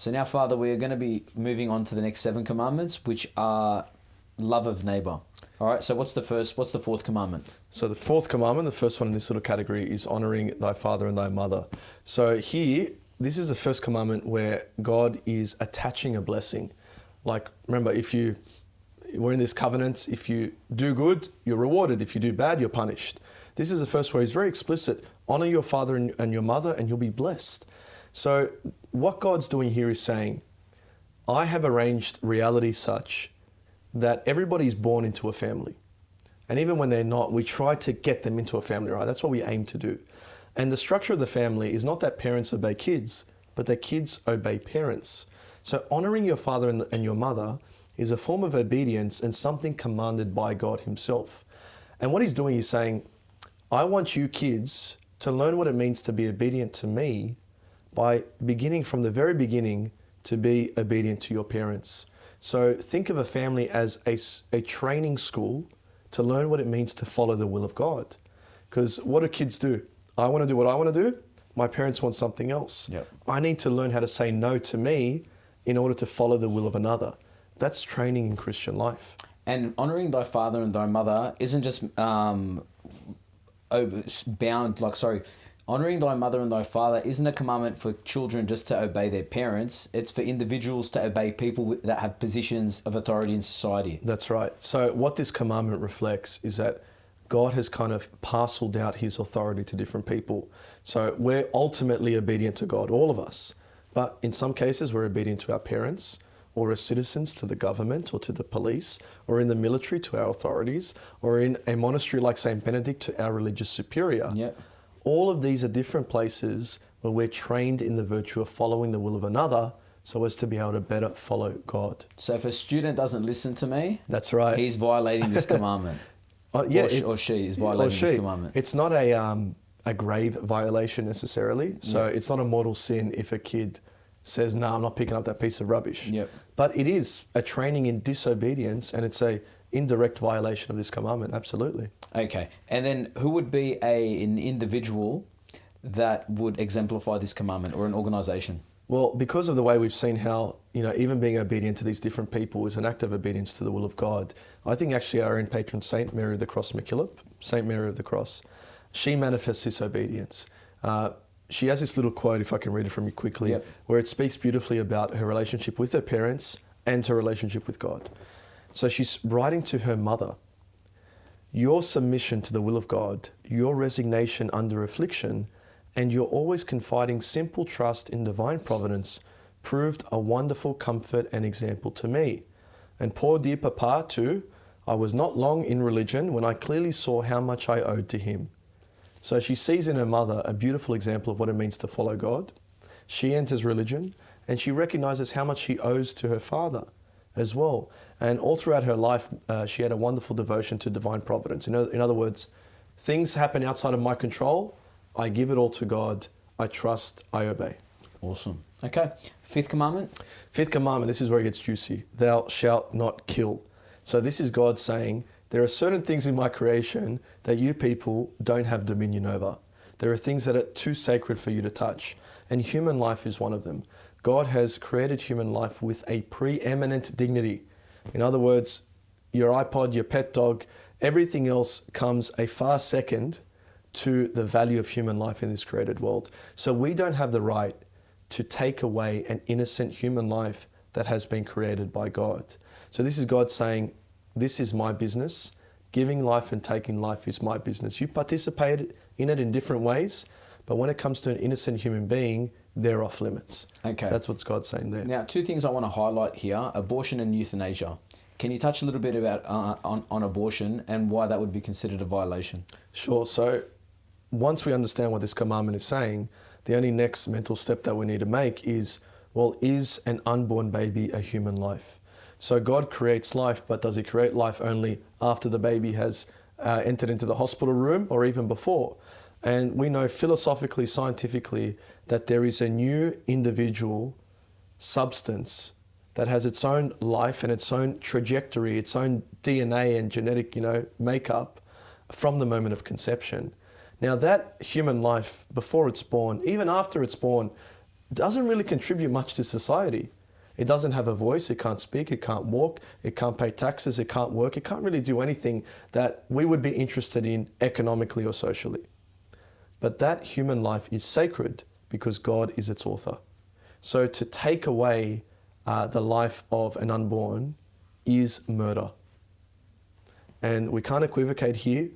So now, Father, we are going to be moving on to the next 7 commandments, which are love of neighbor. All right, so what's the 4th commandment? So the 4th commandment, the first one in this little category, is honoring thy father and thy mother. So here, this is the first commandment where God is attaching a blessing. Like, remember, we're in this covenant, if you do good, you're rewarded. If you do bad, you're punished. This is the first where he's very explicit. Honor your father and your mother and you'll be blessed. So what God's doing here is saying, I have arranged reality such that everybody's born into a family. And even when they're not, we try to get them into a family, right? That's what we aim to do. And the structure of the family is not that parents obey kids, but that kids obey parents. So honoring your father and your mother is a form of obedience and something commanded by God himself. And what he's doing is saying, I want you kids to learn what it means to be obedient to me by beginning from the very beginning to be obedient to your parents. So think of a family as a training school to learn what it means to follow the will of God. Because what do kids do? I want to do what I want to do. My parents want something else. Yep. I need to learn how to say no to me in order to follow the will of another. That's training in Christian life. And honoring thy father and thy mother isn't just honoring thy mother and thy father isn't a commandment for children just to obey their parents. It's for individuals to obey people that have positions of authority in society. That's right. So what this commandment reflects is that God has kind of parceled out his authority to different people. So we're ultimately obedient to God, all of us. But in some cases, we're obedient to our parents, or as citizens to the government or to the police, or in the military to our authorities, or in a monastery like St. Benedict to our religious superior. Yep. All of these are different places where we're trained in the virtue of following the will of another so as to be able to better follow God. So if a student doesn't listen to me, that's right, he's violating this commandment. Or she is violating this commandment. It's not a grave violation necessarily. So it's not a mortal sin if a kid says, no, I'm not picking up that piece of rubbish. Yep. But it is a training in disobedience, and it's a indirect violation of this commandment, absolutely. Okay. And then who would be an individual that would exemplify this commandment, or an organisation? Well, because of the way we've seen how, even being obedient to these different people is an act of obedience to the will of God, I think actually our own patron saint, Mary of the Cross MacKillop, Saint Mary of the Cross, she manifests this obedience. She has this little quote, if I can read it from you quickly, yep, where it speaks beautifully about her relationship with her parents and her relationship with God. So she's writing to her mother, your submission to the will of God, your resignation under affliction, and your always confiding simple trust in divine providence proved a wonderful comfort and example to me. And poor dear Papa too, I was not long in religion when I clearly saw how much I owed to him. So she sees in her mother a beautiful example of what it means to follow God. She enters religion and she recognizes how much she owes to her father as well. And all throughout her life, she had a wonderful devotion to divine providence. In other words, things happen outside of my control. I give it all to God. I trust, I obey. Awesome. Okay. 5th commandment? 5th commandment, this is where it gets juicy. Thou shalt not kill. So this is God saying, there are certain things in my creation that you people don't have dominion over. There are things that are too sacred for you to touch. And human life is one of them. God has created human life with a preeminent dignity. In other words, your iPod, your pet dog, everything else comes a far second to the value of human life in this created world. So we don't have the right to take away an innocent human life that has been created by God. So this is God saying, this is my business. Giving life and taking life is my business. You participate in it in different ways, but when it comes to an innocent human being, they're off limits. Okay. That's what God's saying there. Now, 2 things I want to highlight here, abortion and euthanasia. Can you touch a little bit about on abortion and why that would be considered a violation? Sure. So once we understand what this commandment is saying, the only next mental step that we need to make is, well, is an unborn baby a human life? So God creates life, but does he create life only after the baby has entered into the hospital room or even before? And we know philosophically, scientifically, that there is a new individual substance that has its own life and its own trajectory, its own DNA and genetic, makeup from the moment of conception. Now that human life, before it's born, even after it's born, doesn't really contribute much to society. It doesn't have a voice, it can't speak, it can't walk, it can't pay taxes, it can't work, it can't really do anything that we would be interested in economically or socially. But that human life is sacred because God is its author. So to take away the life of an unborn is murder. And we can't equivocate here,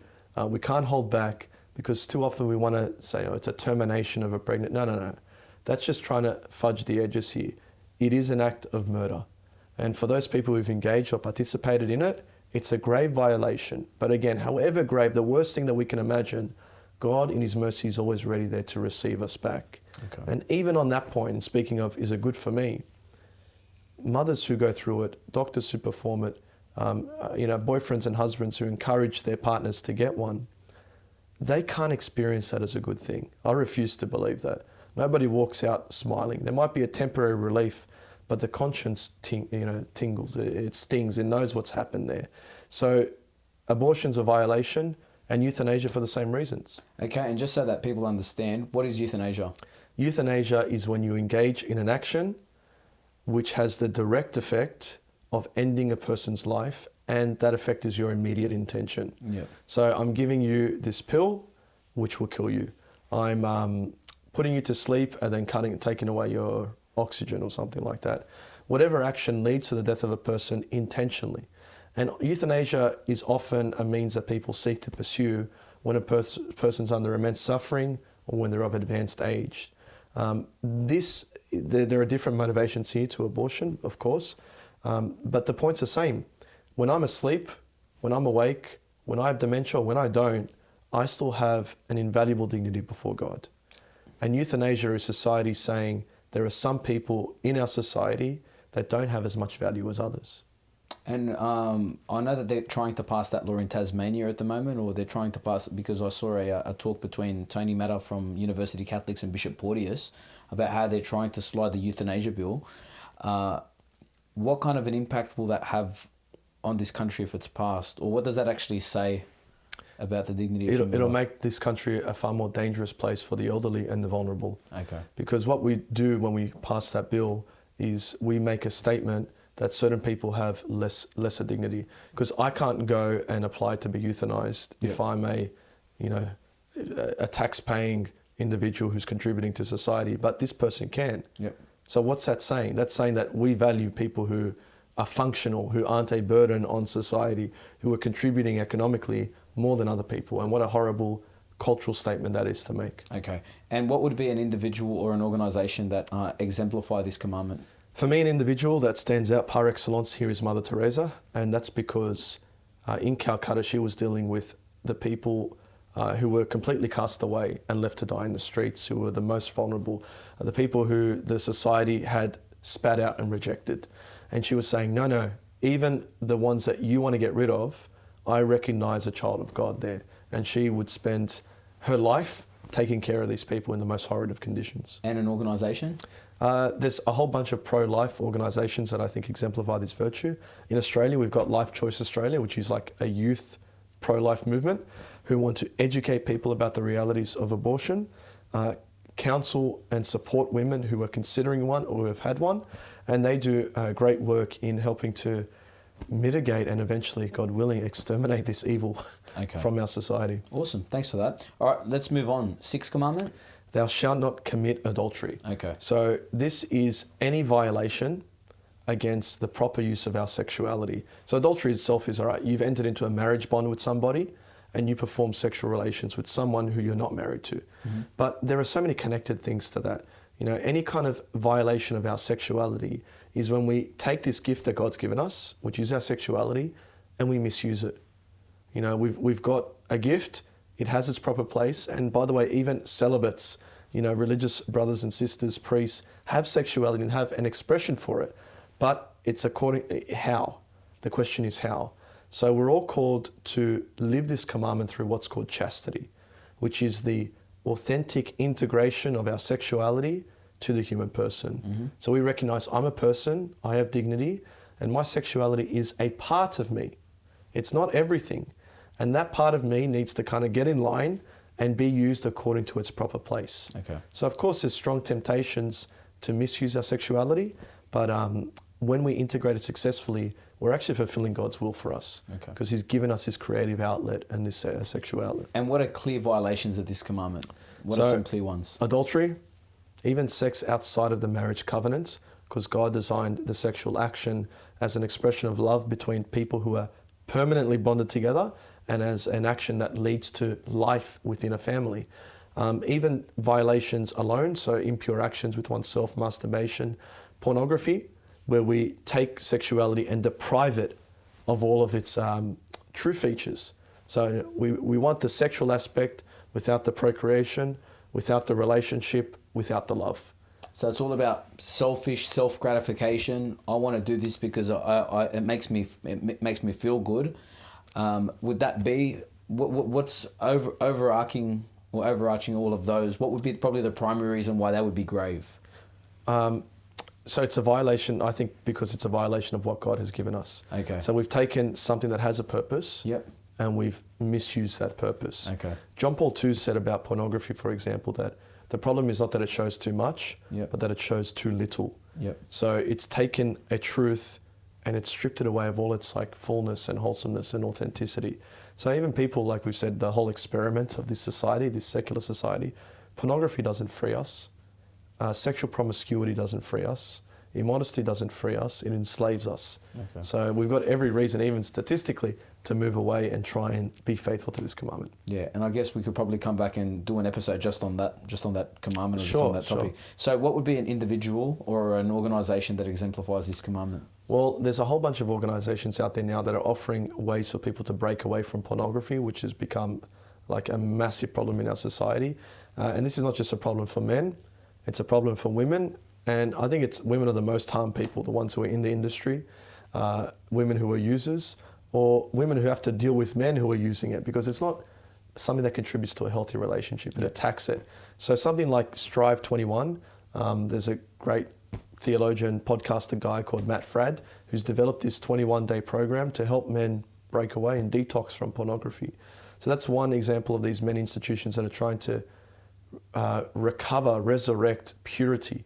we can't hold back, because too often we want to say, oh, it's a termination of a pregnant. No. That's just trying to fudge the edges here. It is an act of murder. And for those people who've engaged or participated in it, it's a grave violation. But again, however grave, the worst thing that we can imagine, God in his mercy is always ready there to receive us back. Okay. And even on that point, and speaking of, is it good for me? Mothers who go through it, doctors who perform it, boyfriends and husbands who encourage their partners to get one, they can't experience that as a good thing. I refuse to believe that. Nobody walks out smiling. There might be a temporary relief, but the conscience tingles, it stings, it knows what's happened there. So abortion's a violation, and euthanasia for the same reasons. Okay, and just so that people understand, what is euthanasia? Euthanasia is when you engage in an action which has the direct effect of ending a person's life, and that effect is your immediate intention. Yep. So I'm giving you this pill, which will kill you. I'm putting you to sleep and then taking away your oxygen or something like that. Whatever action leads to the death of a person intentionally. And euthanasia is often a means that people seek to pursue when a person's under immense suffering or when they're of advanced age. There are different motivations here to abortion, of course, but the point's the same. When I'm asleep, when I'm awake, when I have dementia, when I don't, I still have an invaluable dignity before God. And euthanasia is society saying there are some people in our society that don't have as much value as others. And I know that they're trying to pass that law in Tasmania at the moment, or they're trying to pass it because I saw a talk between Tony Matter from University Catholics and Bishop Porteous about how they're trying to slide the euthanasia bill. What kind of an impact will that have on this country if it's passed? Or what does that actually say about the dignity of human life? It'll make this country a far more dangerous place for the elderly and the vulnerable. Okay. Because what we do when we pass that bill is we make a statement that certain people have lesser dignity. Because I can't go and apply to be euthanized if I'm a tax-paying individual who's contributing to society, but this person can. Yep. So what's that saying? That's saying that we value people who are functional, who aren't a burden on society, who are contributing economically more than other people. And what a horrible cultural statement that is to make. Okay. And what would be an individual or an organisation that exemplify this commandment? For me, an individual that stands out par excellence here is Mother Teresa, and that's because in Calcutta she was dealing with the people who were completely cast away and left to die in the streets, who were the most vulnerable, the people who the society had spat out and rejected. And she was saying, no, even the ones that you want to get rid of, I recognise a child of God there. And she would spend her life taking care of these people in the most horrid of conditions. And an organisation? There's a whole bunch of pro-life organisations that I think exemplify this virtue. In Australia, we've got Life Choice Australia, which is like a youth pro-life movement who want to educate people about the realities of abortion, counsel and support women who are considering one or who have had one, and they do great work in helping to mitigate and eventually, God willing, exterminate this evil from our society. Awesome, thanks for that. All right, let's move on. Sixth commandment? Thou shalt not commit adultery. Okay. So this is any violation against the proper use of our sexuality. So adultery itself is, all right, you've entered into a marriage bond with somebody and you perform sexual relations with someone who you're not married to. Mm-hmm. But there are so many connected things to that. You know, any kind of violation of our sexuality is when we take this gift that God's given us, which is our sexuality, and we misuse it. You know, we've got a gift, it has its proper place, and by the way, even celibates, you know, religious brothers and sisters, priests, have sexuality and have an expression for it, but it's how? The question is how. So we're all called to live this commandment through what's called chastity, which is the authentic integration of our sexuality to the human person. Mm-hmm. So we recognize I'm a person, I have dignity, and my sexuality is a part of me. It's not everything. And that part of me needs to kind of get in line and be used according to its proper place. Okay. So of course there's strong temptations to misuse our sexuality, but when we integrate it successfully, we're actually fulfilling God's will for us, because He's given us this creative outlet and this sexual outlet. And what are clear violations of this commandment? What are some clear ones? Adultery, even sex outside of the marriage covenant, because God designed the sexual action as an expression of love between people who are permanently bonded together and as an action that leads to life within a family. Even violations alone, so impure actions with oneself, masturbation, pornography, where we take sexuality and deprive it of all of its true features. So we want the sexual aspect without the procreation, without the relationship, without the love. So it's all about selfish self-gratification. I want to do this because it makes me feel good. Would that be what's overarching all of those? What would be probably the primary reason why that would be grave? So it's a violation, I think, because it's a violation of what God has given us. Okay. So we've taken something that has a purpose. Yep. And we've misused that purpose. Okay. John Paul II said about pornography, for example, that the problem is not that it shows too much, but that it shows too little. Yep. So it's taken a truth and it's stripped it away of all its like fullness and wholesomeness and authenticity. So even people, like we've said, the whole experiment of this society, this secular society, pornography doesn't free us. Sexual promiscuity doesn't free us. Immodesty doesn't free us. It enslaves us. Okay. So we've got every reason, even statistically, to move away and try and be faithful to this commandment. Yeah, and I guess we could probably come back and do an episode just on that commandment, or sure, just on that topic. Sure. So what would be an individual or an organisation that exemplifies this commandment? Well, there's a whole bunch of organisations out there now that are offering ways for people to break away from pornography, which has become like a massive problem in our society. And this is not just a problem for men, it's a problem for women. And I think it's women are the most harmed people, the ones who are in the industry, women who are users, or women who have to deal with men who are using it, because it's not something that contributes to a healthy relationship. It attacks it. So something like Strive 21, there's a great theologian, podcaster guy called Fr, who's developed this 21-day program to help men break away and detox from pornography. So that's one example of these men institutions that are trying to resurrect purity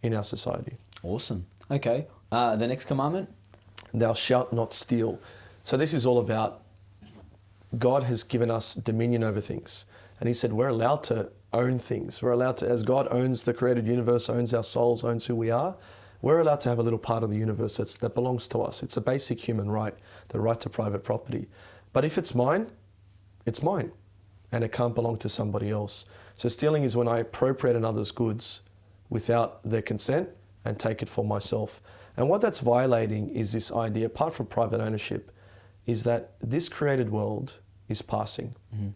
in our society. Awesome. Okay. The next commandment? Thou shalt not steal. So this is all about God has given us dominion over things. And He said we're allowed to own things. We're allowed to, as God owns the created universe, owns our souls, owns who we are, we're allowed to have a little part of the universe that belongs to us. It's a basic human right, the right to private property. But if it's mine, it's mine. And it can't belong to somebody else. So stealing is when I appropriate another's goods without their consent and take it for myself. And what that's violating is this idea, apart from private ownership, is that this created world is passing. Mm-hmm.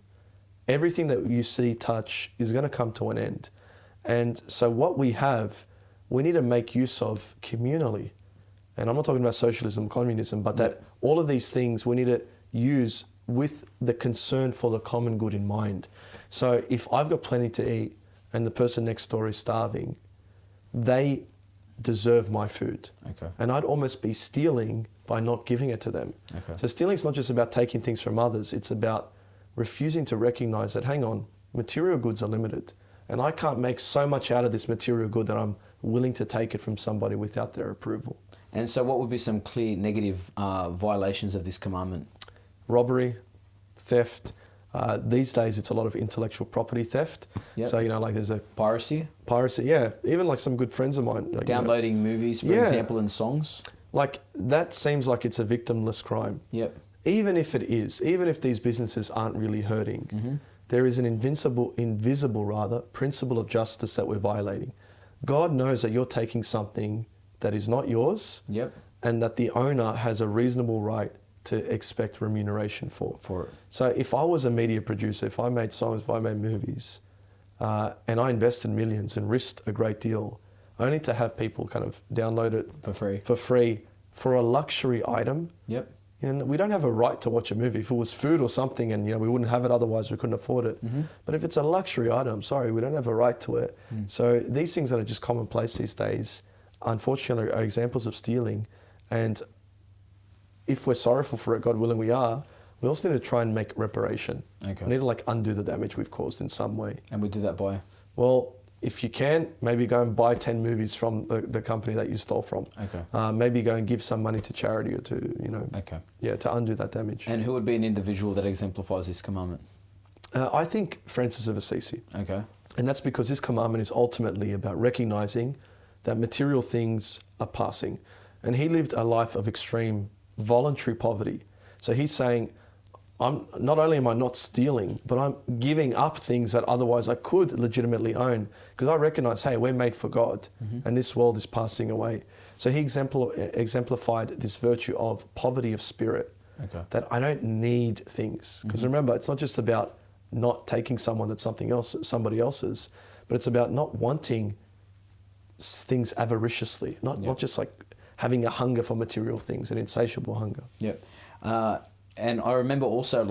Everything that you see, touch, is going to come to an end. And so what we have, we need to make use of communally. And I'm not talking about socialism, communism, but that all of these things we need to use with the concern for the common good in mind. So if I've got plenty to eat and the person next door is starving, they deserve my food. Okay. And I'd almost be stealing by not giving it to them. Okay. So stealing is not just about taking things from others, it's about refusing to recognize that, hang on, material goods are limited. And I can't make so much out of this material good that I'm willing to take it from somebody without their approval. And so what would be some clear negative violations of this commandment? Robbery, theft. These days it's a lot of intellectual property theft. Yep. So, like there's a... Piracy, yeah. Even like some good friends of mine. Like, downloading movies, for example, and songs. Like that seems like it's a victimless crime. Yep. Even if it is, even if these businesses aren't really hurting, there is an invisible principle of justice that we're violating. God knows that you're taking something that is not yours, and that the owner has a reasonable right to expect remuneration for it. So if I was a media producer, if I made songs, if I made movies, and I invested millions and risked a great deal, only to have people kind of download it for free for a luxury item. Yep. And we don't have a right to watch a movie. If it was food or something and we wouldn't have it, otherwise we couldn't afford it. But if it's a luxury item, sorry, we don't have a right to it. So these things that are just commonplace these days, unfortunately, are examples of stealing. And if we're sorrowful for it, God willing we are, we also need to try and make reparation. Okay. We need to undo the damage we've caused in some way. And we do that by? Well, if you can, maybe go and buy 10 movies from the company that you stole from. Okay. Maybe go and give some money to charity or to, Okay. to undo that damage. And who would be an individual that exemplifies this commandment? I think Francis of Assisi. Okay. And that's because this commandment is ultimately about recognizing that material things are passing. And he lived a life of extreme voluntary poverty. So he's saying, not only am I not stealing, but I'm giving up things that otherwise I could legitimately own, because I recognize, hey, we're made for God, and this world is passing away. So he exemplified this virtue of poverty of spirit, that I don't need things. Because remember, it's not just about not taking someone that's somebody else's, but it's about not wanting things avariciously, not just like having a hunger for material things, an insatiable hunger. Yep. And I remember also,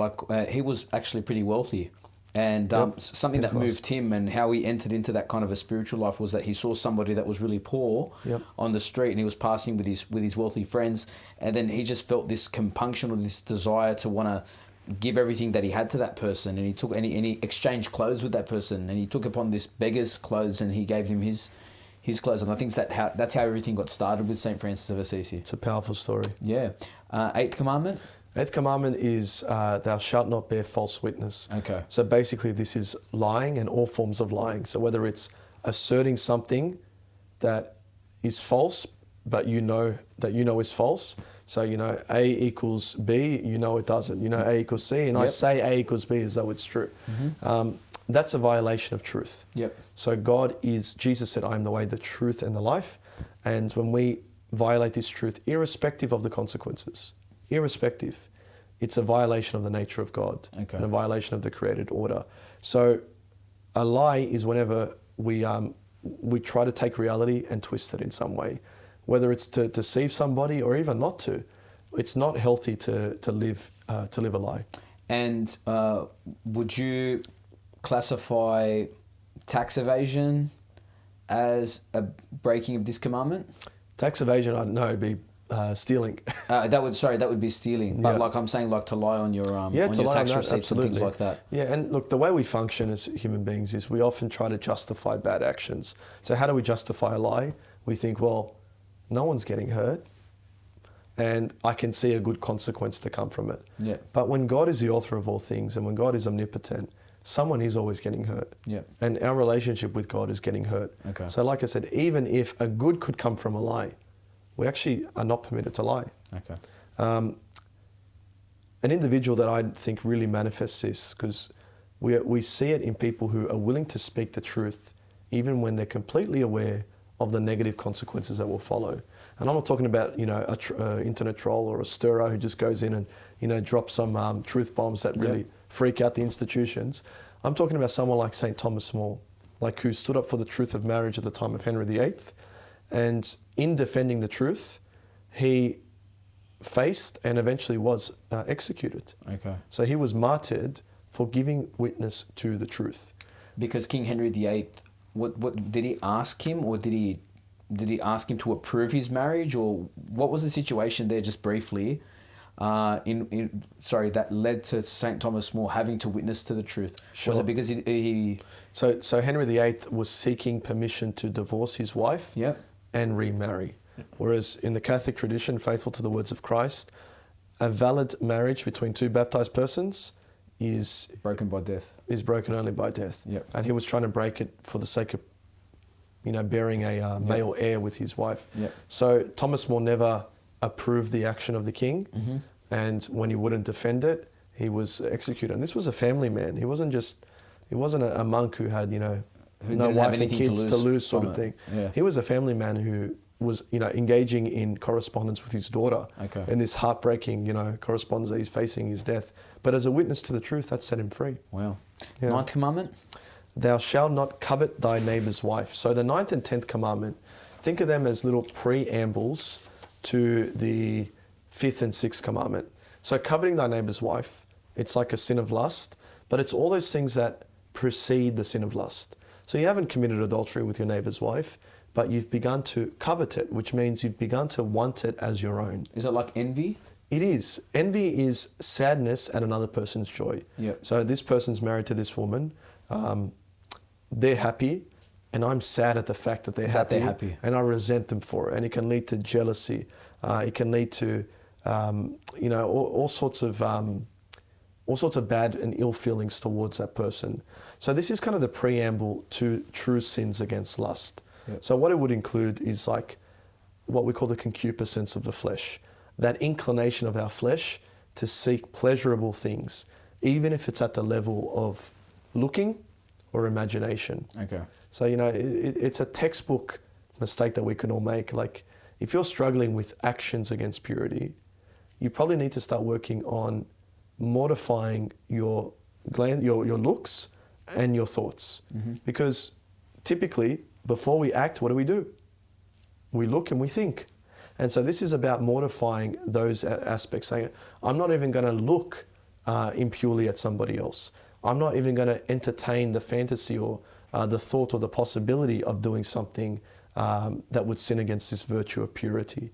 he was actually pretty wealthy. And something that moved him and how he entered into that kind of a spiritual life was that he saw somebody that was really poor on the street, and he was passing with his wealthy friends. And then he just felt this compunction or this desire to want to give everything that he had to that person. And he took and he exchanged clothes with that person. And he took upon this beggar's clothes and he gave him his clothes. And I think that's how everything got started with St. Francis of Assisi. It's a powerful story. Yeah. Eighth commandment? Eighth commandment is thou shalt not bear false witness. Okay. So basically this is lying and all forms of lying. So whether it's asserting something that is false, but you know is false. So, A equals B, it doesn't. A equals C, and I say A equals B as though it's true. That's a violation of truth. Yep. So Jesus said, I am the way, the truth, and the life. And when we violate this truth, irrespective of the consequences, it's a violation of the nature of God and a violation of the created order. So a lie is whenever we try to take reality and twist it in some way, whether it's to deceive somebody or even not to. It's not healthy to live a lie. And would you classify tax evasion as a breaking of this commandment? Tax evasion, I don't know, it'd be stealing. That would be stealing. But I'm saying, to lie on your tax receipts and things like that. Yeah, and look, the way we function as human beings is we often try to justify bad actions. So how do we justify a lie? We think, well, no one's getting hurt, and I can see a good consequence to come from it. Yeah. But when God is the author of all things, and when God is omnipotent, someone is always getting hurt. Yeah. And our relationship with God is getting hurt. Okay. So like I said, even if a good could come from a lie, we actually are not permitted to lie. Okay. An individual that I think really manifests this, because we see it in people who are willing to speak the truth, even when they're completely aware of the negative consequences that will follow. And I'm not talking about, a internet troll or a stirrer who just goes in and, drops some truth bombs that really freak out the institutions. I'm talking about someone like St. Thomas More, who stood up for the truth of marriage at the time of Henry VIII. And in defending the truth, he faced and eventually was executed. Okay. So he was martyred for giving witness to the truth. Because King Henry VIII, what did he ask him, or did he ask him to approve his marriage, or what was the situation there, just briefly? That led to St. Thomas More having to witness to the truth. Sure. Was it because he... So Henry VIII was seeking permission to divorce his wife and remarry. Whereas in the Catholic tradition, faithful to the words of Christ, a valid marriage between two baptized persons is broken by death. Is broken only by death. Yep. And he was trying to break it for the sake of, bearing a male heir with his wife. Yep. So Thomas More never approved the action of the king, and when he wouldn't defend it, he was executed. And this was a family man. He wasn't a monk who had no wife and kids to lose sort of thing. Yeah. He was a family man who was engaging in correspondence with his daughter, and this heartbreaking correspondence that he's facing his death. But as a witness to the truth, that set him free. Wow. Yeah. Ninth commandment? Thou shalt not covet thy neighbour's wife. So the 9th and 10th commandment, think of them as little preambles to the 5th and 6th commandment. So coveting thy neighbour's wife, it's like a sin of lust, but it's all those things that precede the sin of lust. So you haven't committed adultery with your neighbour's wife, but you've begun to covet it, which means you've begun to want it as your own. Is it like envy? It is. Envy is sadness at another person's joy. Yep. So this person's married to this woman. They're happy. and I'm sad at the fact that they're happy, and I resent them for it, and it can lead to jealousy. It can lead to all sorts of bad and ill feelings towards that person. So this is kind of the preamble to true sins against lust. Yep. So what it would include is like what we call the concupiscence of the flesh, that inclination of our flesh to seek pleasurable things, even if it's at the level of looking or imagination. Okay. So, it's a textbook mistake that we can all make. Like, if you're struggling with actions against purity, you probably need to start working on mortifying your looks and your thoughts. Mm-hmm. Because typically, before we act, what do? We look and we think. And so this is about mortifying those aspects, saying, I'm not even going to look impurely at somebody else. I'm not even going to entertain the fantasy or the thought or the possibility of doing something that would sin against this virtue of purity.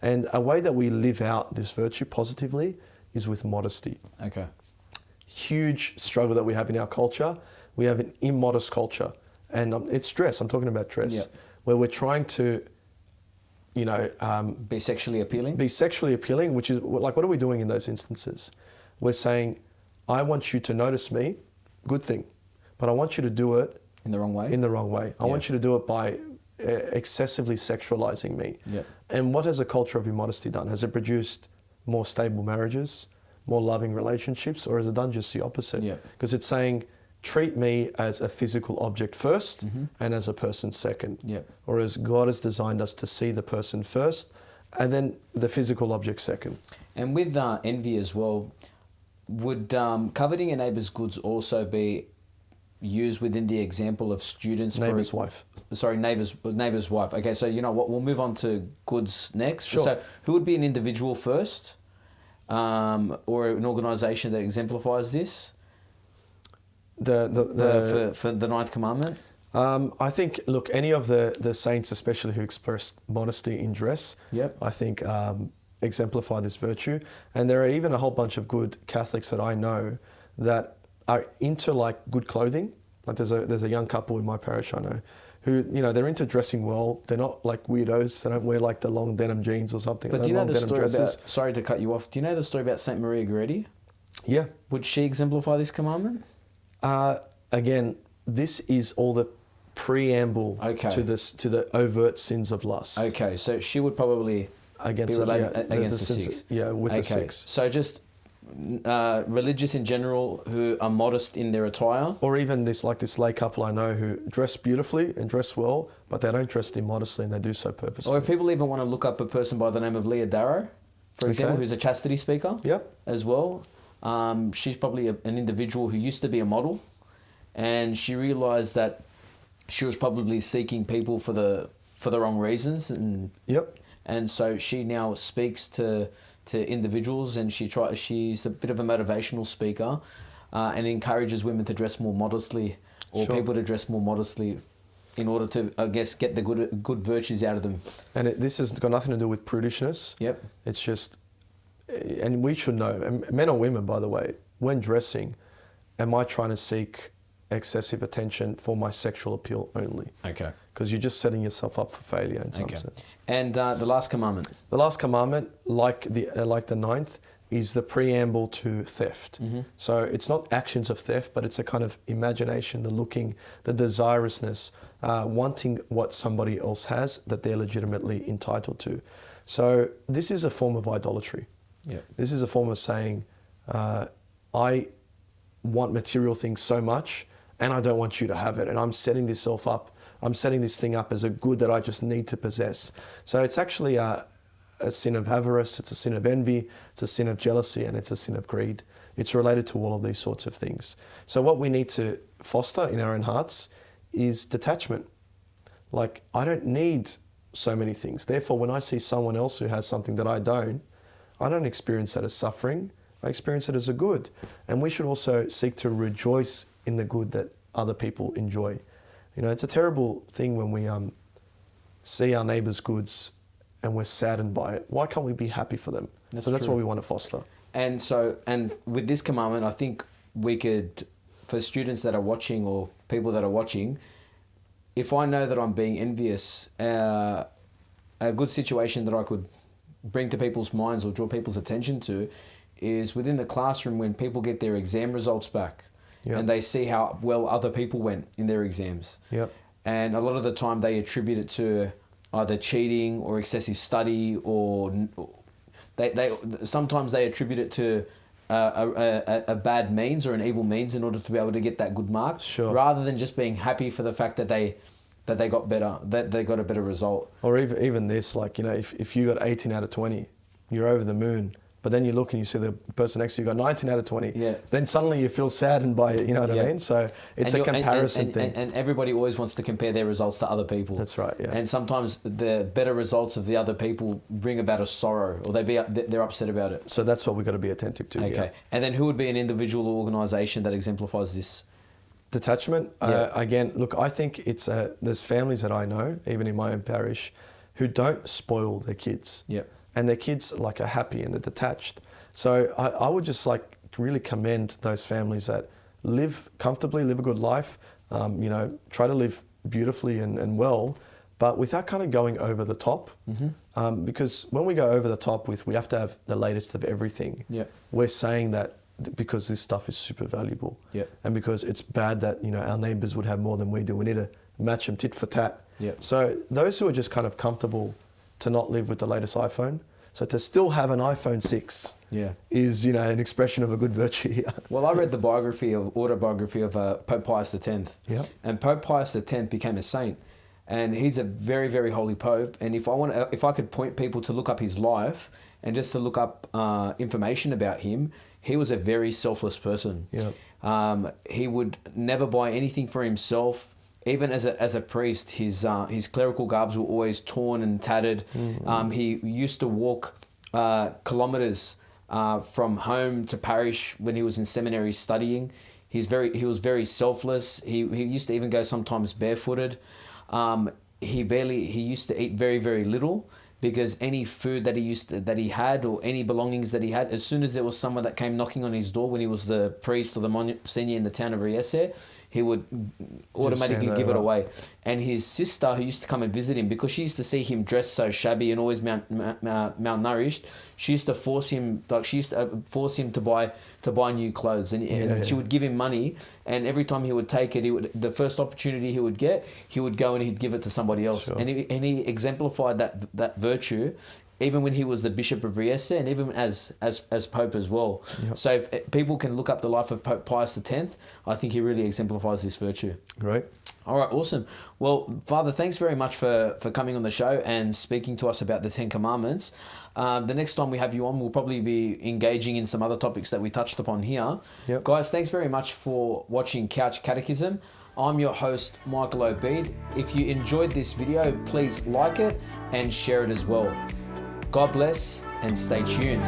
And a way that we live out this virtue positively is with modesty. Okay. Huge struggle that we have in our culture. We have an immodest culture. And it's dress. I'm talking about dress. Yep. Where we're trying to, be sexually appealing? Be sexually appealing, which is like, what are we doing in those instances? We're saying, I want you to notice me, good thing, but I want you to do it in the wrong way. I want you to do it by excessively sexualizing me. Yep. And what has a culture of immodesty done? Has it produced more stable marriages, more loving relationships, or has it done just the opposite? Because it's saying, treat me as a physical object first, mm-hmm. and as a person second. Yep. Whereas God has designed us to see the person first, and then the physical object second. And with envy as well, would coveting a neighbour's goods also be used within the example of students? Neighbour's wife. Sorry, neighbour's wife. Okay, so you know what? We'll move on to goods next. Sure. So who would be an individual first, or an organisation that exemplifies this? For the ninth commandment? I think, look, any of the saints, especially who expressed modesty in dress, Yep. I think exemplify this virtue. And there are even a whole bunch of good Catholics that I know that are into like good clothing. Like there's a young couple in my parish I know who, they're into dressing well. They're not like weirdos. They don't wear like the long denim jeans or something. But do you know the story about, sorry to cut you off, do you know the story about Saint Maria Goretti? Yeah. Would she exemplify this commandment? Again, this is all the preamble to the overt sins of lust. Okay, so she would probably against be related against the six. Yeah, with the six. So just religious in general who are modest in their attire, or even this lay couple I know who dress beautifully and dress well, but they don't dress immodestly and they do so purposefully. Or if people even want to look up a person by the name of Leah Darrow, for example, who's a chastity speaker, as well. She's probably an individual who used to be a model, and she realised that she was probably seeking people for the wrong reasons, and so she now speaks to individuals, and she's a bit of a motivational speaker, and encourages women to dress more modestly, or people to dress more modestly, in order to, I guess, get the good virtues out of them. And this has got nothing to do with prudishness. Yep. It's just, and we should know, and men or women, by the way, when dressing, am I trying to seek excessive attention for my sexual appeal only? Okay. Because you're just setting yourself up for failure in some sense. And the last commandment? The last commandment, like the ninth, is the preamble to theft. Mm-hmm. So it's not actions of theft, but it's a kind of imagination, the looking, the desirousness, wanting what somebody else has that they're legitimately entitled to. So this is a form of idolatry. Yeah. This is a form of saying, I want material things so much, and I don't want you to have it, and I'm setting this thing up as a good that I just need to possess. So it's actually a sin of avarice, it's a sin of envy, it's a sin of jealousy, and it's a sin of greed. It's related to all of these sorts of things. So what we need to foster in our own hearts is detachment. Like, I don't need so many things. Therefore, when I see someone else who has something that I don't experience that as suffering. I experience it as a good. And we should also seek to rejoice in the good that other people enjoy. It's a terrible thing when we see our neighbour's goods and we're saddened by it. Why can't we be happy for them? That's what we want to foster. And with this commandment, I think we could, for students that are watching or people that are watching, if I know that I'm being envious, a good situation that I could bring to people's minds or draw people's attention to is within the classroom when people get their exam results back and they see how well other people went in their exams. Yep. And a lot of the time they attribute it to either cheating or excessive study, or sometimes they attribute it to a bad means or an evil means in order to be able to get that good mark, rather than just being happy for the fact that they got better, that they got a better result. Or even this, like, you know, if you got 18 out of 20, you're over the moon. But then you look and you see the person next to you got 19 out of 20. Yeah. Then suddenly you feel saddened by it, you know what I mean? So it's a comparison thing. And everybody always wants to compare their results to other people. That's right, yeah. And sometimes the better results of the other people bring about a sorrow, or they're upset about it. So that's what we've got to be attentive to. Okay. Yeah. And then who would be an individual or organisation that exemplifies this? Detachment. Again, look, I think it's there's families that I know, even in my own parish, who don't spoil their kids. Yep. And their kids like are happy and they're detached. So I would just like really commend those families that live comfortably, live a good life, you know, try to live beautifully and well, but without kind of going over the top. Mm-hmm. Because when we go over the top we have to have the latest of everything. Yep. We're saying that because this stuff is super valuable. Yep. And because it's bad that, you know, our neighbours would have more than we do. We need to match them tit for tat. Yep. So those who are just kind of comfortable to not live with the latest iPhone, so to still have an iPhone 6 is, you know, an expression of a good virtue here. Well, I read the autobiography of Pope Pius X. Yep. And Pope Pius X became a saint. And he's a very, very holy Pope. And if I could point people to look up his life and just to look up information about him, he was a very selfless person. Yep. He would never buy anything for himself. Even as a priest, his clerical garbs were always torn and tattered. Mm-hmm. He used to walk kilometers from home to parish when he was in seminary studying. He was very selfless. He used to even go sometimes barefooted. He used to eat very, very little, because any food that he had or any belongings that he had, as soon as there was someone that came knocking on his door when he was the priest or the Monsignor in the town of Riese, he would automatically give it away. And his sister, who used to come and visit him, because she used to see him dressed so shabby and always malnourished, she used to force him to buy new clothes, and she would give him money. And every time he would take it, the first opportunity he would get, he would go and he'd give it to somebody else. Sure. And he exemplified that virtue, even when he was the Bishop of Riese, and even as Pope as well. Yep. So if people can look up the life of Pope Pius X, I think he really exemplifies this virtue. Great. All right, awesome. Well, Father, thanks very much for coming on the show and speaking to us about the 10 Commandments. The next time we have you on, we'll probably be engaging in some other topics that we touched upon here. Yep. Guys, thanks very much for watching Couch Catechism. I'm your host, Michael Obeid. If you enjoyed this video, please like it and share it as well. God bless and stay tuned.